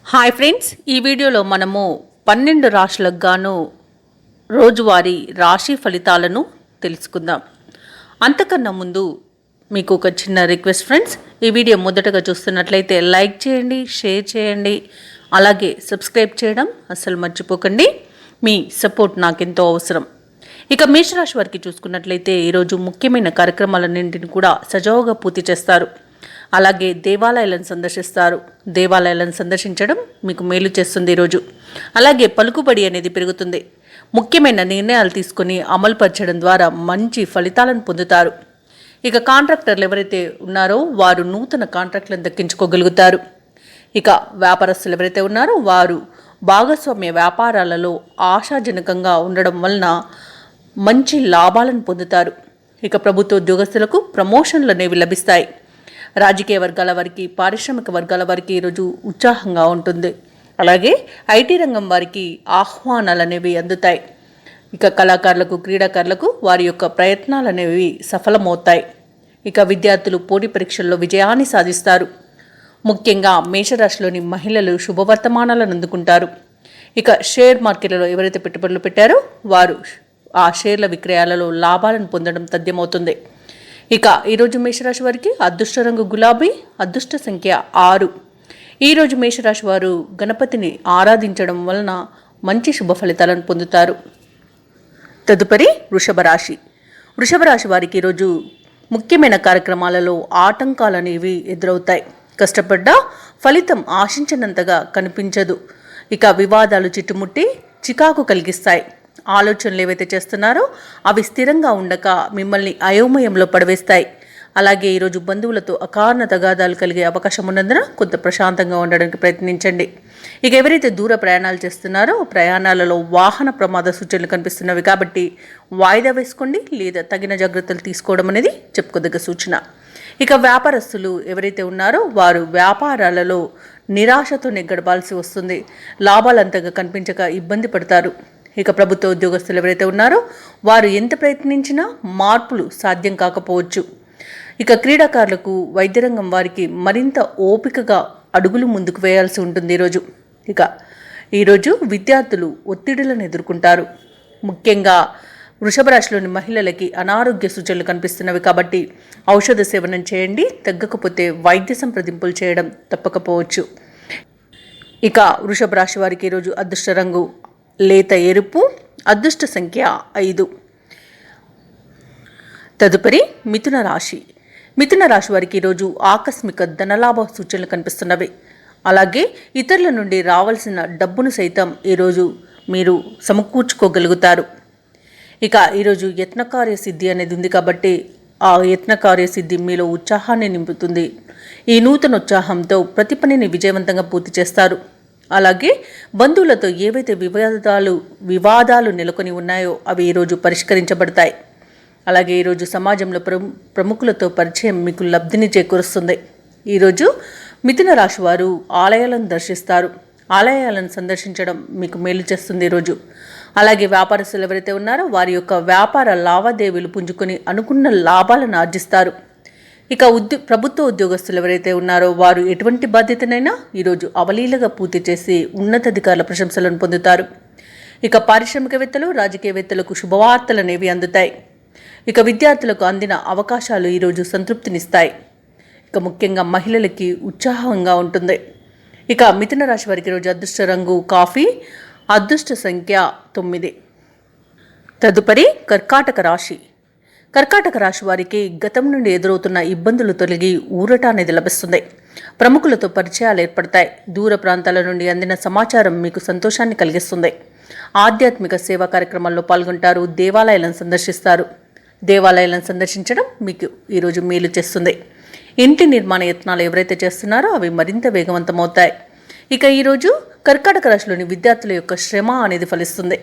Hi friends, ఈ వీడియోలో మనము 12 రాశులకు గాను రోజువారీ రాశి ఫలితాలను తెలుసుకుందాం. అంతకన్నా ముందు మీకు ఒక చిన్న రిక్వెస్ట్ ఫ్రెండ్స్, ఈ వీడియో మొదటగా చూస్తున్నట్లయితే లైక్ చేయండి, షేర్ చేయండి, అలాగే సబ్స్క్రైబ్ చేయడం అస్సలు మర్చిపోకండి. మీ సపోర్ట్ నాకెంతో అవసరం. ఇక మేషరాశి వారికి చూసుకున్నట్లయితే ఈరోజు ముఖ్యమైన కార్యక్రమాలన్నింటిని కూడా సజావుగా పూర్తి చేస్తారు. అలాగే దేవాలయాలను సందర్శిస్తారు. దేవాలయాలను సందర్శించడం మీకు మేలు చేస్తుంది ఈరోజు. అలాగే పలుకుబడి అనేది పెరుగుతుంది. ముఖ్యమైన నిర్ణయాలు తీసుకొని అమలుపరచడం ద్వారా మంచి ఫలితాలను పొందుతారు. ఇక కాంట్రాక్టర్లు ఎవరైతే ఉన్నారో వారు నూతన కాంట్రాక్టులను దక్కించుకోగలుగుతారు. ఇక వ్యాపారస్తులు ఎవరైతే ఉన్నారో వారు భాగస్వామ్య వ్యాపారాలలో ఆశాజనకంగా ఉండడం వలన మంచి లాభాలను పొందుతారు. ఇక ప్రభుత్వ ఉద్యోగస్తులకు ప్రమోషన్లు అనేవి లభిస్తాయి. రాజకీయ వర్గాల వారికి, పారిశ్రామిక వర్గాల వారికి ఈరోజు ఉత్సాహంగా ఉంటుంది. అలాగే ఐటీ రంగం వారికి ఆహ్వానాలు అనేవి అందుతాయి. ఇక కళాకారులకు, క్రీడాకారులకు వారి యొక్క ప్రయత్నాలు అనేవి సఫలమవుతాయి. ఇక విద్యార్థులు పోటీ పరీక్షల్లో విజయాన్ని సాధిస్తారు. ముఖ్యంగా మేషరాశిలోని మహిళలు శుభవర్తమానాలను అందుకుంటారు. ఇక షేర్ మార్కెట్లలో ఎవరైతే పెట్టుబడులు పెట్టారో వారు ఆ షేర్ల విక్రయాలలో లాభాలను పొందడం తథ్యమవుతుంది. ఇక ఈరోజు మేషరాశి వారికి అదృష్ట రంగు గులాబీ, అదృష్ట సంఖ్య 6. ఈరోజు మేషరాశి వారు గణపతిని ఆరాధించడం వలన మంచి శుభ ఫలితాలను పొందుతారు. తదుపరి వృషభ రాశి. వృషభ రాశి వారికి ఈరోజు ముఖ్యమైన కార్యక్రమాలలో ఆటంకాలు అనేవి ఎదురవుతాయి. కష్టపడ్డ ఫలితం ఆశించినంతగా కనిపించదు. ఇక వివాదాలు చుట్టుముట్టి చికాకు కలిగిస్తాయి. ఆలోచనలు ఏవైతే చేస్తున్నారో అవి స్థిరంగా ఉండక మిమ్మల్ని అయోమయంలో పడవేస్తాయి. అలాగే ఈరోజు బంధువులతో అకారణ తగాదాలు కలిగే అవకాశం ఉన్నందున కొంత ప్రశాంతంగా ఉండడానికి ప్రయత్నించండి. ఇక ఎవరైతే దూర ప్రయాణాలు చేస్తున్నారో ప్రయాణాలలో వాహన ప్రమాద సూచనలు కనిపిస్తున్నవి కాబట్టి వాయిదా వేసుకోండి, లేదా తగిన జాగ్రత్తలు తీసుకోవడం అనేది చెప్పుకోదగ్గ సూచన. ఇక వ్యాపారస్తులు ఎవరైతే ఉన్నారో వారు వ్యాపారాలలో నిరాశతోనే గడపాల్సి వస్తుంది. లాభాలు అంతగా కనిపించక ఇబ్బంది పడతారు. ఇక ప్రభుత్వ ఉద్యోగస్తులు ఎవరైతే ఉన్నారో వారు ఎంత ప్రయత్నించినా మార్పులు సాధ్యం కాకపోవచ్చు. ఇక క్రీడాకారులకు, వైద్య రంగం వారికి మరింత ఓపికగా అడుగులు ముందుకు వేయాల్సి ఉంటుంది ఈరోజు. ఇక ఈరోజు విద్యార్థులు ఒత్తిడులను ఎదుర్కొంటారు. ముఖ్యంగా వృషభ రాశిలోని మహిళలకి అనారోగ్య సూచనలు కనిపిస్తున్నవి కాబట్టి ఔషధ సేవనం చేయండి. తగ్గకపోతే వైద్య సంప్రదింపులు చేయడం తప్పకపోవచ్చు. ఇక వృషభ రాశి వారికి ఈరోజు అదృష్ట రంగు లేత ఎరుపు, అదృష్ట సంఖ్య 5. తదుపరి మిథున రాశి. మిథున రాశి వారికి ఈరోజు ఆకస్మిక ధనలాభ సూచనలు కనిపిస్తున్నవి. అలాగే ఇతరుల నుండి రావాల్సిన డబ్బును సైతం ఈరోజు మీరు సమకూర్చుకోగలుగుతారు. ఇక ఈరోజు యత్నకార్య సిద్ధి అనేది ఉంది కాబట్టి ఆ యత్నకార్య సిద్ధి మీలో ఉత్సాహాన్ని నింపుతుంది. ఈ నూతన ఉత్సాహంతో ప్రతి పనిని విజయవంతంగా పూర్తి చేస్తారు. అలాగే బంధువులతో ఏవైతే వివాదాలు నెలకొని ఉన్నాయో అవి ఈరోజు పరిష్కరించబడతాయి. అలాగే ఈరోజు సమాజంలో ప్రముఖులతో పరిచయం మీకు లబ్ధిని చేకూరుస్తుంది. ఈరోజు మిథున రాశి వారు ఆలయాలను దర్శిస్తారు. ఆలయాలను సందర్శించడం మీకు మేలు చేస్తుంది ఈరోజు. అలాగే వ్యాపారస్తులు ఎవరైతే ఉన్నారో వారి యొక్క వ్యాపార లావాదేవీలు పుంజుకొని అనుకున్న లాభాలను ఆర్జిస్తారు. ఇక ప్రభుత్వ ఉద్యోగస్తులు ఎవరైతే ఉన్నారో వారు ఎటువంటి బాధ్యతనైనా ఈరోజు అవలీలగా పూర్తి చేసి ఉన్నతాధికారుల ప్రశంసలను పొందుతారు. ఇక పారిశ్రామికవేత్తలు, రాజకీయవేత్తలకు శుభవార్తలు అనేవి అందుతాయి. ఇక విద్యార్థులకు అందిన అవకాశాలు ఈరోజు సంతృప్తినిస్తాయి. ఇక ముఖ్యంగా మహిళలకి ఉత్సాహంగా ఉంటుంది. ఇక మిథున రాశి వారికి ఈరోజు అదృష్ట రంగు కాఫీ, అదృష్ట సంఖ్య 9. తదుపరి కర్కాటక రాశి. కర్కాటక రాశి వారికి గతం నుండి ఎదురవుతున్న ఇబ్బందులు తొలగి ఊరట అనేది లభిస్తుంది. ప్రముఖులతో పరిచయాలు ఏర్పడతాయి. దూర ప్రాంతాల నుండి అందిన సమాచారం మీకు సంతోషాన్ని కలిగిస్తుంది. ఆధ్యాత్మిక సేవా కార్యక్రమాల్లో పాల్గొంటారు. దేవాలయాలను సందర్శిస్తారు. దేవాలయాలను సందర్శించడం మీకు ఈరోజు మేలు చేస్తుంది. ఇంటి నిర్మాణ యత్నాలు ఎవరైతే చేస్తున్నారో అవి మరింత వేగవంతమవుతాయి. ఇక ఈరోజు కర్కాటక రాశిలోని విద్యార్థుల యొక్క శ్రమ అనేది ఫలిస్తుంది.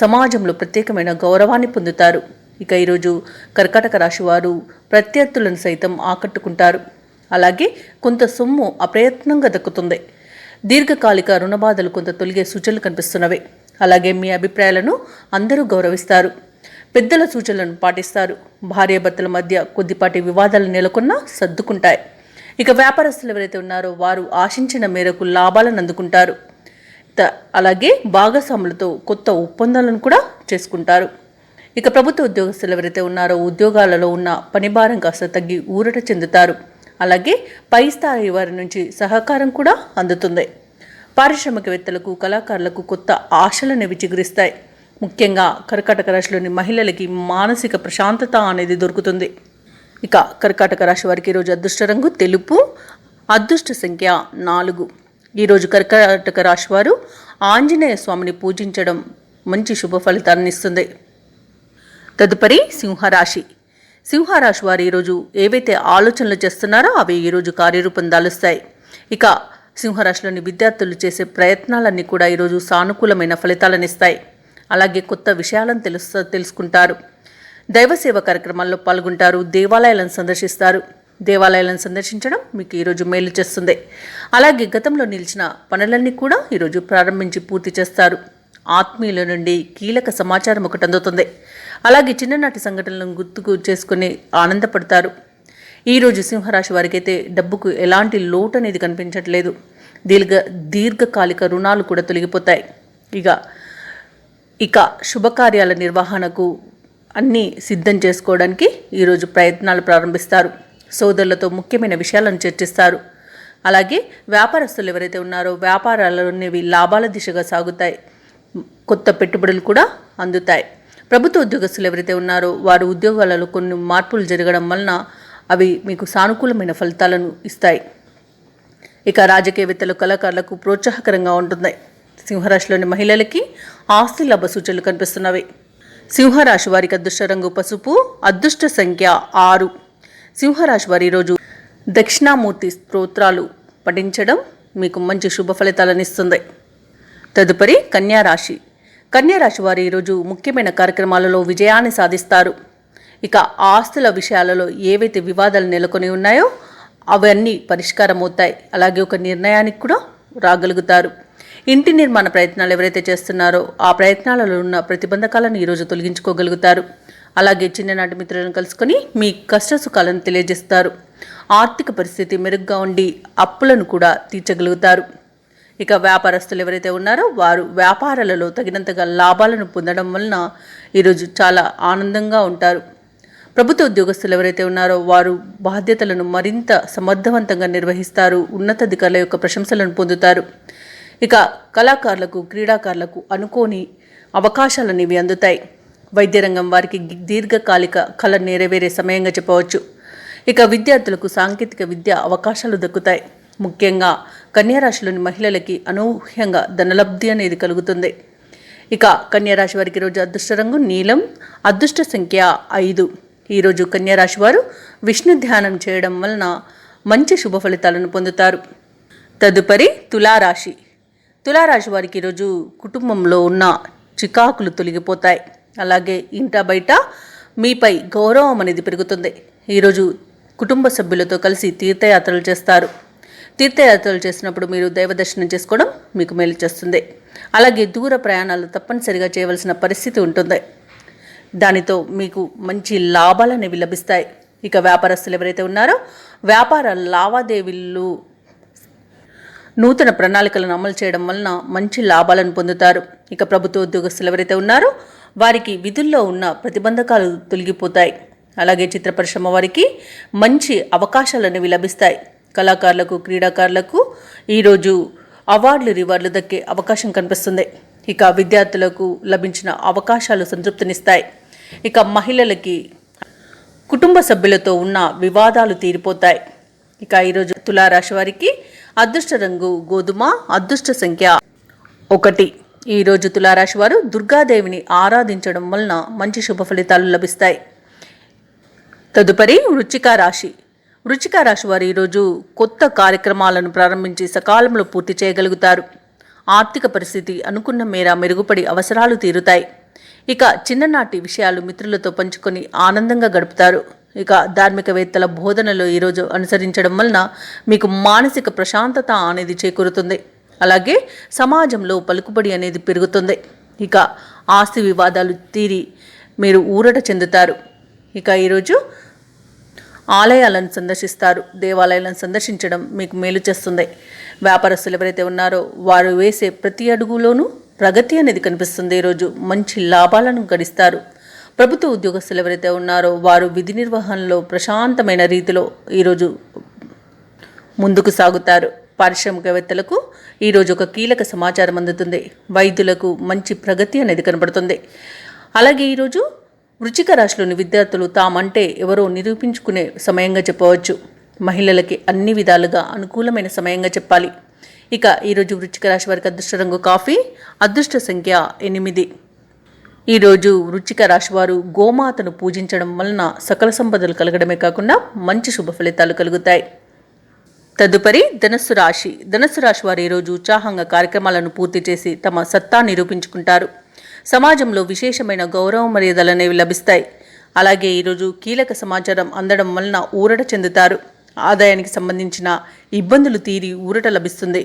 సమాజంలో ప్రత్యేకమైన గౌరవాన్ని పొందుతారు. ఇక ఈరోజు కర్కాటక రాశి వారు ప్రత్యర్థులను సైతం ఆకట్టుకుంటారు. అలాగే కొంత సొమ్ము అప్రయత్నంగా దక్కుతుంది. దీర్ఘకాలిక రుణబాధలు కొంత తొలగే సూచనలు కనిపిస్తున్నవి. అలాగే మీ అభిప్రాయాలను అందరూ గౌరవిస్తారు. పెద్దల సూచనలను పాటిస్తారు. భార్యాభర్తల మధ్య కొద్దిపాటి వివాదాలు నెలకొన్నా సర్దుకుంటాయి. ఇక వ్యాపారస్తులు ఎవరైతే ఉన్నారో వారు ఆశించిన మేరకు లాభాలను అందుకుంటారు. అలాగే భాగస్వాములతో కొత్త ఒప్పందాలను కూడా చేసుకుంటారు. ఇక ప్రభుత్వ ఉద్యోగస్తులు ఎవరైతే ఉన్నారో ఉద్యోగాలలో ఉన్న పనిభారం కాస్త తగ్గి ఊరట చెందుతారు. అలాగే పై స్థాయి వారి నుంచి సహకారం కూడా అందుతుంది. పారిశ్రామికవేత్తలకు, కళాకారులకు కొత్త ఆశలను చిగురిస్తాయి. ముఖ్యంగా కర్కాటక రాశిలోని మహిళలకి మానసిక ప్రశాంతత అనేది దొరుకుతుంది. ఇక కర్కాటక రాశి వారికి ఈరోజు అదృష్ట రంగు తెలుపు, అదృష్ట సంఖ్య 4. ఈరోజు కర్కాటక రాశి వారు ఆంజనేయ స్వామిని పూజించడం మంచి శుభ ఫలితాలను ఇస్తుంది. తదుపరి సింహరాశి. సింహరాశి వారు ఈరోజు ఏవైతే ఆలోచనలు చేస్తున్నారో అవి ఈరోజు కార్యరూపం దాలుస్తాయి. ఇక సింహరాశిలోని విద్యార్థులు చేసే ప్రయత్నాలన్నీ కూడా ఈరోజు సానుకూలమైన ఫలితాలను ఇస్తాయి. అలాగే కొత్త విషయాలను తెలుసుకుంటారు. దైవసేవ కార్యక్రమాల్లో పాల్గొంటారు. దేవాలయాలను సందర్శిస్తారు. దేవాలయాలను సందర్శించడం మీకు ఈరోజు మేలు చేస్తుంది. అలాగే గతంలో నిలిచిన పనులన్నీ కూడా ఈరోజు ప్రారంభించి పూర్తి చేస్తారు. ఆత్మీయుల నుండి కీలక సమాచారం ఒకటి అందుతుంది. అలాగే చిన్ననాటి సంఘటనలను గుర్తుకు చేసుకుని ఆనందపడతారు. ఈరోజు సింహరాశి వారికి అయితే డబ్బుకు ఎలాంటి లోటు అనేది కనిపించట్లేదు. దీర్ఘకాలిక రుణాలు కూడా తొలగిపోతాయి. ఇక శుభకార్యాల నిర్వహణకు అన్నీ సిద్ధం చేసుకోవడానికి ఈరోజు ప్రయత్నాలు ప్రారంభిస్తారు. సోదరులతో ముఖ్యమైన విషయాలను చర్చిస్తారు. అలాగే వ్యాపారస్తులు ఎవరైతే ఉన్నారో వ్యాపారాలనేవి లాభాల దిశగా సాగుతాయి. కొత్త పెట్టుబడులు కూడా అందుతాయి. ప్రభుత్వ ఉద్యోగస్తులు ఎవరైతే ఉన్నారో వారు ఉద్యోగాలలో కొన్ని మార్పులు జరగడం వలన అవి మీకు సానుకూలమైన ఫలితాలను ఇస్తాయి. ఇక రాజకీయవేత్తలు, కళాకారులకు ప్రోత్సాహకరంగా ఉంటుంది. సింహరాశిలోని మహిళలకి ఆస్తి లాభ సూచనలు కనిపిస్తున్నవి. సింహరాశి వారికి అదృష్ట రంగు పసుపు, అదృష్ట సంఖ్య 6. సింహరాశి వారి ఈరోజు దక్షిణామూర్తి స్తోత్రాలు పఠించడం మీకు మంచి శుభ ఫలితాలను ఇస్తుంది. తదుపరి కన్యారాశి. కన్యారాశి వారు ఈరోజు ముఖ్యమైన కార్యక్రమాలలో విజయాన్ని సాధిస్తారు. ఇక ఆస్తుల విషయాలలో ఏవైతే వివాదాలు నెలకొని ఉన్నాయో అవన్నీ పరిష్కారం అవుతాయి. అలాగే ఒక నిర్ణయానికి కూడా రాగలుగుతారు. ఇంటి నిర్మాణ ప్రయత్నాలు ఎవరైతే చేస్తున్నారో ఆ ప్రయత్నాలలో ఉన్న ప్రతిబంధకాలను ఈరోజు తొలగించుకోగలుగుతారు. అలాగే చిన్ననాటి మిత్రులను కలుసుకొని మీ కష్ట సుఖాలను తెలియజేస్తారు. ఆర్థిక పరిస్థితి మెరుగ్గా ఉండి అప్పులను కూడా తీర్చగలుగుతారు. ఇక వ్యాపారస్తులు ఎవరైతే ఉన్నారో వారు వ్యాపారాలలో తగినంతగా లాభాలను పొందడం వలన ఈరోజు చాలా ఆనందంగా ఉంటారు. ప్రభుత్వ ఉద్యోగస్తులు ఎవరైతే ఉన్నారో వారు బాధ్యతలను మరింత సమర్థవంతంగా నిర్వహిస్తారు. ఉన్నతాధికారుల యొక్క ప్రశంసలను పొందుతారు. ఇక కళాకారులకు, క్రీడాకారులకు అనుకోని అవకాశాలనేవి అందుతాయి. వైద్య రంగం వారికి దీర్ఘకాలిక కళ నెరవేరే సమయంగా చెప్పవచ్చు. ఇక విద్యార్థులకు సాంకేతిక విద్య అవకాశాలు దక్కుతాయి. ముఖ్యంగా కన్యారాశిలోని మహిళలకి అనూహ్యంగా ధనలబ్ధి అనేది కలుగుతుంది. ఇక కన్యారాశి వారికి ఈరోజు అదృష్ట రంగు నీలం, అదృష్ట సంఖ్య 5. ఈరోజు కన్యారాశి వారు విష్ణు ధ్యానం చేయడం వలన మంచి శుభ ఫలితాలను పొందుతారు. తదుపరి తులారాశి. తులారాశి వారికి ఈరోజు కుటుంబంలో ఉన్న చికాకులు తొలగిపోతాయి. అలాగే ఇంట బయట మీపై గౌరవం అనేది పెరుగుతుంది. ఈరోజు కుటుంబ సభ్యులతో కలిసి తీర్థయాత్రలు చేస్తారు. తీర్థయాత్రలు చేసినప్పుడు మీరు దైవ దర్శనం చేసుకోవడం మీకు మేలు చేస్తుంది. అలాగే దూర ప్రయాణాలు తప్పనిసరిగా చేయవలసిన పరిస్థితి ఉంటుంది. దానితో మీకు మంచి లాభాలు అనేవి లభిస్తాయి. ఇక వ్యాపారస్తులు ఎవరైతే ఉన్నారో వ్యాపార లావాదేవీలు నూతన ప్రణాళికలను అమలు చేయడం వలన మంచి లాభాలను పొందుతారు. ఇక ప్రభుత్వ ఉద్యోగస్తులు ఎవరైతే ఉన్నారో వారికి విధుల్లో ఉన్న ప్రతిబంధకాలు తొలగిపోతాయి. అలాగే చిత్ర పరిశ్రమ వారికి మంచి అవకాశాలు అనేవి లభిస్తాయి. కళాకారులకు, క్రీడాకారులకు ఈరోజు అవార్డులు, రివార్డులు దక్కే అవకాశం కనిపిస్తుంది. ఇక విద్యార్థులకు లభించిన అవకాశాలు సంతృప్తినిస్తాయి. ఇక మహిళలకి కుటుంబ సభ్యులతో ఉన్న వివాదాలు తీరిపోతాయి. ఇక ఈరోజు తులారాశి వారికి అదృష్ట రంగు గోధుమ, అదృష్ట సంఖ్య 1. ఈరోజు తులారాశి వారు దుర్గాదేవిని ఆరాధించడం వలన మంచి శుభ ఫలితాలు లభిస్తాయి. తదుపరి వృశ్చిక రాశి. వృశ్చిక రాశి వారు ఈరోజు కొత్త కార్యక్రమాలను ప్రారంభించి సకాలంలో పూర్తి చేయగలుగుతారు. ఆర్థిక పరిస్థితి అనుకున్న మేర మెరుగుపడి అవసరాలు తీరుతాయి. ఇక చిన్ననాటి విషయాలు మిత్రులతో పంచుకొని ఆనందంగా గడుపుతారు. ఇక ధార్మికవేత్తల బోధనలు ఈరోజు అనుసరించడం వలన మీకు మానసిక ప్రశాంతత అనేది చేకూరుతుంది. అలాగే సమాజంలో పలుకుబడి అనేది పెరుగుతుంది. ఇక ఆస్తి వివాదాలు తీరి మీరు ఊరట చెందుతారు. ఇక ఈరోజు ఆలయాలను సందర్శిస్తారు. దేవాలయాలను సందర్శించడం మీకు మేలు చేస్తుంది. వ్యాపారస్తులు ఎవరైతే ఉన్నారో వారు వేసే ప్రతి అడుగులోనూ ప్రగతి అనేది కనిపిస్తుంది. ఈరోజు మంచి లాభాలను గడిస్తారు. ప్రభుత్వ ఉద్యోగస్తులు ఎవరైతే ఉన్నారో వారు విధి నిర్వహణలో ప్రశాంతమైన రీతిలో ఈరోజు ముందుకు సాగుతారు. పారిశ్రామికవేత్తలకు ఈరోజు ఒక కీలక సమాచారం అందుతుంది. వైద్యులకు మంచి ప్రగతి అనేది కనబడుతుంది. అలాగే ఈరోజు వృశ్చిక రాశిలోని విద్యార్థులు తామంటే ఎవరో నిరూపించుకునే సమయంగా చెప్పవచ్చు. మహిళలకి అన్ని విధాలుగా అనుకూలమైన సమయంగా చెప్పాలి. ఇక ఈరోజు వృశ్చిక రాశి వారికి అదృష్ట రంగు కాఫీ, అదృష్ట సంఖ్య 8. ఈరోజు వృశ్చిక రాశి వారు గోమాతను పూజించడం వలన సకల సంపదలు కలగడమే కాకుండా మంచి శుభ ఫలితాలు కలుగుతాయి. తదుపరి ధనస్సు రాశి. ధనస్సు రాశి వారు ఈరోజు ఉత్సాహంగా కార్యక్రమాలను పూర్తి చేసి తమ సత్తా నిరూపించుకుంటారు. సమాజంలో విశేషమైన గౌరవ మర్యాదలు అనేవి లభిస్తాయి. అలాగే ఈరోజు కీలక సమాచారం అందడం వలన ఊరట చెందుతారు. ఆదాయానికి సంబంధించిన ఇబ్బందులు తీరి ఊరట లభిస్తుంది.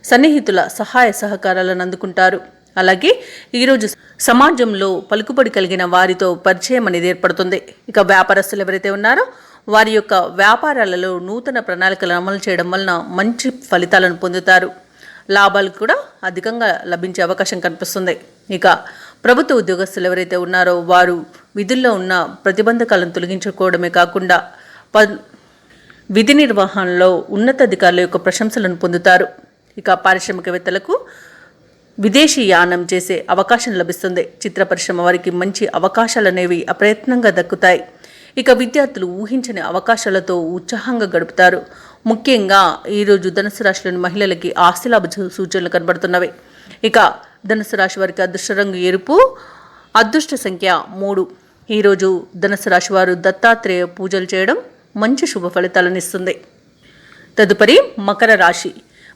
సన్నిహితుల సహాయ సహకారాలను అందుకుంటారు. అలాగే ఈరోజు సమాజంలో పలుకుబడి కలిగిన వారితో పరిచయం అనేది ఏర్పడుతుంది. ఇక వ్యాపారస్తులు ఎవరైతే ఉన్నారో వారి యొక్క వ్యాపారాలలో నూతన ప్రణాళికలను అమలు చేయడం వలన మంచి ఫలితాలను పొందుతారు. లాభాలు కూడా అధికంగా లభించే అవకాశం కనిపిస్తుంది. ఇక ప్రభుత్వ ఉద్యోగస్తులు ఎవరైతే ఉన్నారో వారు విధుల్లో ఉన్న ప్రతిబంధకాలను తొలగించుకోవడమే కాకుండా విధి నిర్వహణలో ఉన్నతాధికారుల యొక్క ప్రశంసలను పొందుతారు. ఇక పారిశ్రామికవేత్తలకు విదేశీ యానం చేసే అవకాశం లభిస్తుంది. చిత్ర పరిశ్రమ వారికి మంచి అవకాశాలు అనేవి అప్రయత్నంగా దక్కుతాయి. ఇక విద్యార్థులు ఊహించని అవకాశాలతో ఉత్సాహంగా గడుపుతారు. ముఖ్యంగా ఈరోజు ధనుసు రాశిలోని మహిళలకి ఆస్తిలాభ సూచనలు కనబడుతున్నవి. ఇక ధనుసు రాశి వారికి అదృష్ట రంగు ఎరుపు, అదృష్ట సంఖ్య 3. ఈరోజు ధనుసు రాశి వారు దత్తాత్రేయ పూజలు చేయడం మంచి శుభ ఫలితాలను ఇస్తుంది. తదుపరి మకర రాశి.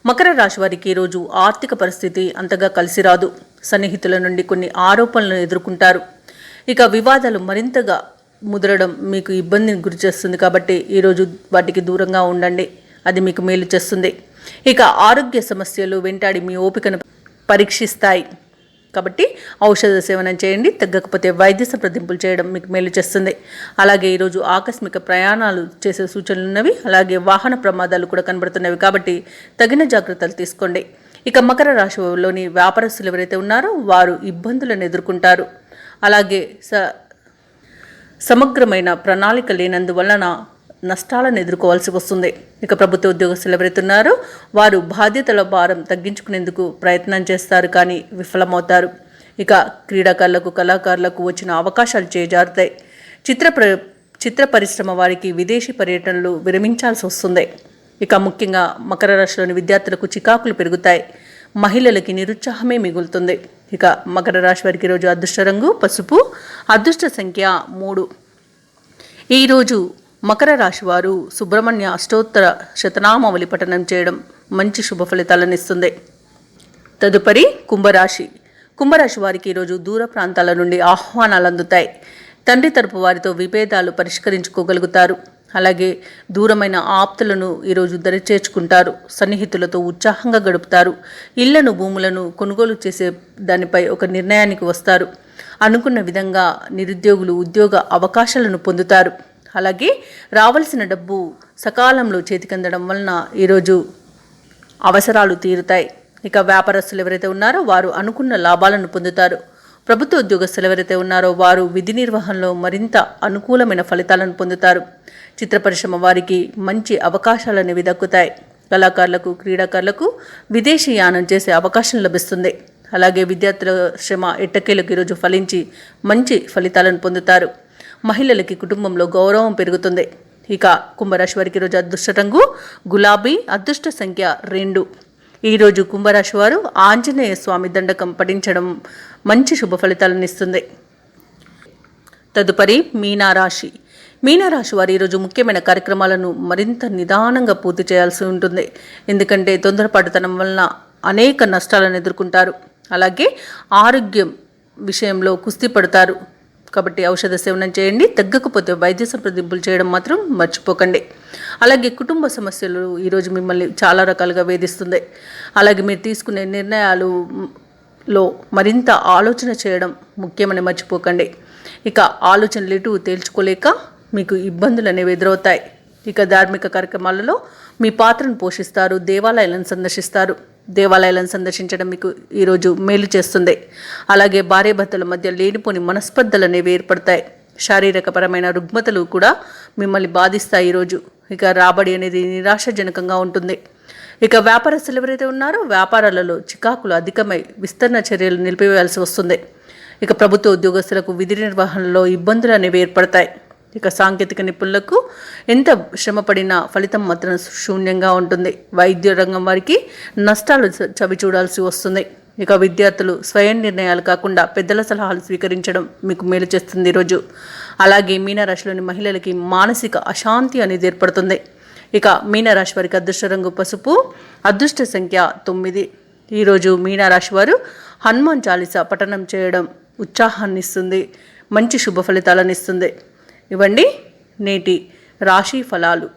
మకర రాశి వారికి ఈరోజు ఆర్థిక పరిస్థితి అంతగా కలిసి రాదు. సన్నిహితుల నుండి కొన్ని ఆరోపణలను ఎదుర్కొంటారు. ఇక వివాదాలు మరింతగా ముదరడం మీకు ఇబ్బందిని గురి చేస్తుంది. కాబట్టి ఈరోజు వాటికి దూరంగా ఉండండి. అది మీకు మేలు చేస్తుంది. ఇక ఆరోగ్య సమస్యలు వెంటాడి మీ ఓపికను పరీక్షిస్తాయి. కాబట్టి ఔషధ సేవనం చేయండి. తగ్గకపోతే వైద్య సంప్రదింపులు చేయడం మీకు మేలు చేస్తుంది. అలాగే ఈరోజు ఆకస్మిక ప్రయాణాలు చేసే సూచనలు ఉన్నవి. అలాగే వాహన ప్రమాదాలు కూడా కనబడుతున్నవి. కాబట్టి తగిన జాగ్రత్తలు తీసుకోండి. ఇక మకర రాశిలోని వ్యాపారస్తులు ఎవరైతే ఉన్నారో వారు ఇబ్బందులను ఎదుర్కొంటారు. అలాగే సమగ్రమైన ప్రణాళిక లేనందువలన నష్టాలను ఎదుర్కోవాల్సి వస్తుంది. ఇక ప్రభుత్వ ఉద్యోగస్తులు ఎవరైతే ఉన్నారో వారు బాధ్యతల భారం తగ్గించుకునేందుకు ప్రయత్నం చేస్తారు, కానీ విఫలమవుతారు. ఇక క్రీడాకారులకు, కళాకారులకు వచ్చిన అవకాశాలు చేజారుతాయి. చిత్ర పరిశ్రమ వారికి విదేశీ పర్యటనలు విరమించాల్సి వస్తుంది. ఇక ముఖ్యంగా మకర రాశిలోని విద్యార్థులకు చికాకులు పెరుగుతాయి. మహిళలకి నిరుత్సాహమే మిగులుతుంది. ఇక మకర రాశి వారికి ఈరోజు అదృష్ట రంగు పసుపు, అదృష్ట సంఖ్య 3. ఈరోజు మకర రాశి వారు సుబ్రహ్మణ్య అష్టోత్తర శతనామావళి పఠనం చేయడం మంచి శుభ ఫలితాలను ఇస్తుంది. తదుపరి కుంభరాశి. కుంభరాశి వారికి ఈరోజు దూర ప్రాంతాల నుండి ఆహ్వానాలు అందుతాయి. తండ్రి తరపు వారితో విభేదాలు పరిష్కరించుకోగలుగుతారు. అలాగే దూరమైన ఆప్తులను ఈరోజు దరిచేర్చుకుంటారు. సన్నిహితులతో ఉత్సాహంగా గడుపుతారు. ఇళ్లను, భూములను కొనుగోలు చేసే దానిపై ఒక నిర్ణయానికి వస్తారు. అనుకున్న విధంగా నిరుద్యోగులు ఉద్యోగ అవకాశాలను పొందుతారు. అలాగే రావాల్సిన డబ్బు సకాలంలో చేతికందడం వలన ఈరోజు అవసరాలు తీరుతాయి. ఇక వ్యాపారస్తులు ఎవరైతే ఉన్నారో వారు అనుకున్న లాభాలను పొందుతారు. ప్రభుత్వ ఉద్యోగస్తులు ఎవరైతే ఉన్నారో వారు విధి నిర్వహణలో మరింత అనుకూలమైన ఫలితాలను పొందుతారు. చిత్ర పరిశ్రమ వారికి మంచి అవకాశాలు అనేవి దక్కుతాయి. కళాకారులకు, క్రీడాకారులకు విదేశీ యానం చేసే అవకాశం లభిస్తుంది. అలాగే విద్యార్థుల శ్రమ ఎట్టకేలకు ఈరోజు ఫలించి మంచి ఫలితాలను పొందుతారు. మహిళలకి కుటుంబంలో గౌరవం పెరుగుతుంది. ఇక కుంభరాశి వారికి ఈరోజు అదృష్ట రంగు గులాబీ, అదృష్ట సంఖ్య 2. ఈరోజు కుంభరాశి వారు ఆంజనేయ స్వామి దండకం పఠించడం మంచి శుభ ఫలితాలను ఇస్తుంది. తదుపరి మీనారాశి. మీనరాశి వారు ఈరోజు ముఖ్యమైన కార్యక్రమాలను మరింత నిదానంగా పూర్తి చేయాల్సి ఉంటుంది. ఎందుకంటే తొందరపాటుతనం వలన అనేక నష్టాలను ఎదుర్కొంటారు. అలాగే ఆరోగ్యం విషయంలో కుస్తీ పడతారు. కాబట్టి ఔషధ సేవనం చేయండి. తగ్గకపోతే వైద్య సంప్రదింపులు చేయడం మాత్రం మర్చిపోకండి. అలాగే కుటుంబ సమస్యలు ఈరోజు మిమ్మల్ని చాలా రకాలుగా వేధిస్తుంది. అలాగే మీరు తీసుకునే నిర్ణయాలలో మరింత ఆలోచన చేయడం ముఖ్యమని మర్చిపోకండి. ఇక ఆలోచనలు ఎటు తేల్చుకోలేక మీకు ఇబ్బందులు అనేవి ఎదురవుతాయి. ఇక ధార్మిక కార్యక్రమాలలో మీ పాత్రను పోషిస్తారు. దేవాలయాలను సందర్శిస్తారు. దేవాలయాలను సందర్శించడం మీకు ఈరోజు మేలు చేస్తుంది. అలాగే భార్యాభర్తల మధ్య లేనిపోని మనస్పర్ధలు అనేవి ఏర్పడతాయి. శారీరకపరమైన రుగ్మతలు కూడా మిమ్మల్ని బాధిస్తాయి ఈరోజు. ఇక రాబడి అనేది నిరాశాజనకంగా ఉంటుంది. ఇక వ్యాపారస్తులు ఎవరైతే ఉన్నారో వ్యాపారాలలో చికాకులు అధికమై విస్తరణ చర్యలు నిలిపివేయాల్సి వస్తుంది. ఇక ప్రభుత్వ ఉద్యోగస్తులకు విధి నిర్వహణలో ఇబ్బందులు అనేవి ఏర్పడతాయి. ఇక సాంకేతిక నిపుణులకు ఎంత శ్రమపడినా ఫలితం మాత్రం శూన్యంగా ఉంటుంది. వైద్య రంగం వారికి నష్టాలు చవి చూడాల్సి వస్తుంది. ఇక విద్యార్థులు స్వయం నిర్ణయాలు కాకుండా పెద్దల సలహాలు స్వీకరించడం మీకు మేలు చేస్తుంది ఈరోజు. అలాగే మీనరాశిలోని మహిళలకి మానసిక అశాంతి అనేది ఏర్పడుతుంది. ఇక మీనరాశి వారికి అదృష్ట రంగు పసుపు, అదృష్ట సంఖ్య 9. ఈరోజు మీనరాశి వారు హనుమాన్ చాలీసా పఠనం చేయడం ఉత్సాహాన్ని ఇస్తుంది, మంచి శుభ ఫలితాలను ఇస్తుంది. ఇవ్వండి నేటి రాశి ఫలాలు.